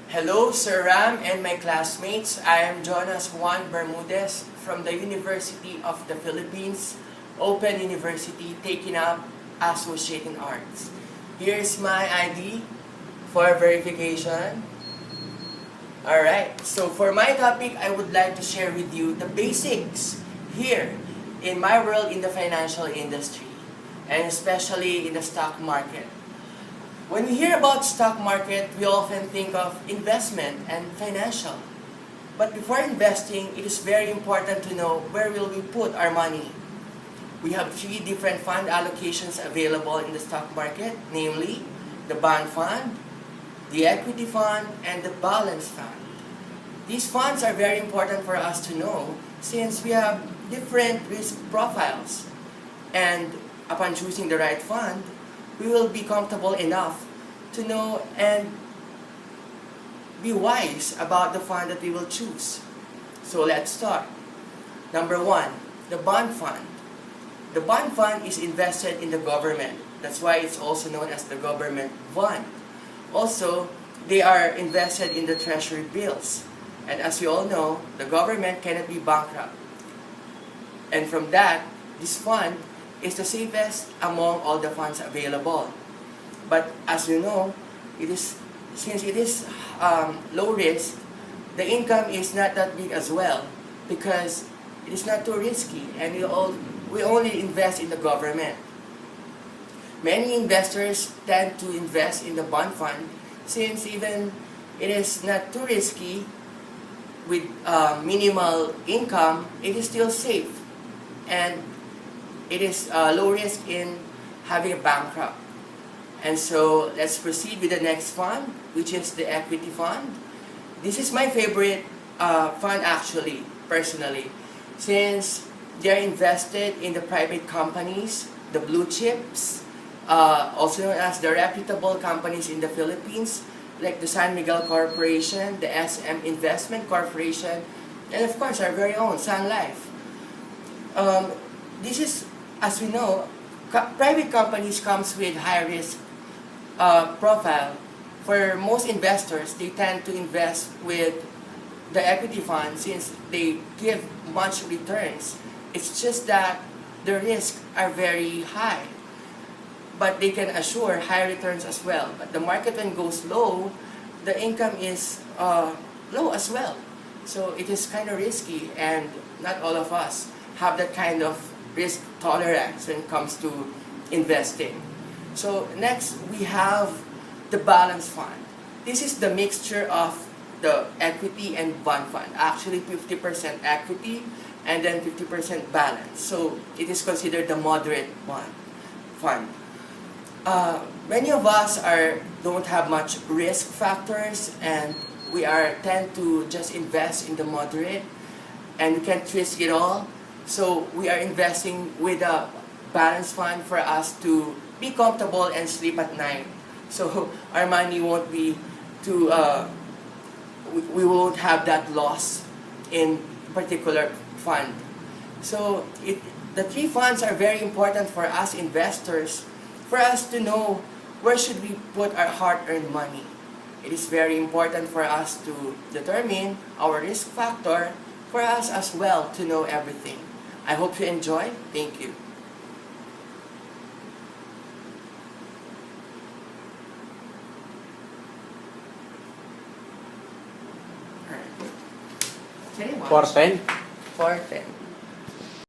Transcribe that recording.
Hello, Sir Ram and my classmates. I am Jonas Juan Bermudez from the University of the Philippines, Open University, taking up Associate in Arts. Here's my ID for verification. Alright, so for my topic, I would like to share with you the basics here in my world in the financial industry, and especially in the stock market. When we hear about stock market, we often think of investment and financial. But before investing, it is very important to know where will we put our money. We have three different fund allocations available in the stock market, namely the bond fund, the equity fund, and the balance fund. These funds are very important for us to know since we have different risk profiles. And upon choosing the right fund, we will be comfortable enough to know and be wise about the fund that we will choose. So let's start. Number one, the bond fund. The bond fund is invested in the government. That's why it's also known as the government bond. Also, they are invested in the treasury bills. And as you all know, the government cannot be bankrupt. And from that, this fund is the safest among all the funds available. But as you know, since it is low risk, the income is not that big as well because it is not too risky, and we only invest in the government. Many investors tend to invest in the bond fund since even it is not too risky with minimal income, it is still safe, and it is low risk in having a bankrupt. And so let's proceed with the next fund, which is the equity fund. This is my favorite fund actually, personally, since they are invested in the private companies, the blue chips, also known as the reputable companies in the Philippines, like the San Miguel Corporation, the SM Investment Corporation, and of course our very own Sun Life. This is, as we know, private companies comes with high risk profile. For most investors, they tend to invest with the equity fund since they give much returns. It's just that the risks are very high, but they can assure high returns as well. But the market when goes low, the income is low as well. So it is kind of risky, and not all of us have that kind of risk tolerance when it comes to investing. So next we have the balance fund. This is the mixture of the equity and bond fund. Actually 50% equity and then 50% balance. So it is considered the moderate bond fund. Many of us don't have much risk factors, and we tend to just invest in the moderate, and we can't risk it all. So we are investing with a balance fund for us to be comfortable and sleep at night. So our money won't be too, we won't have that loss in particular fund. So the three funds are very important for us investors, for us to know where should we put our hard-earned money. It is very important for us to determine our risk factor, for us as well to know everything. I hope you enjoy. Thank you. Can you watch? 410. 410.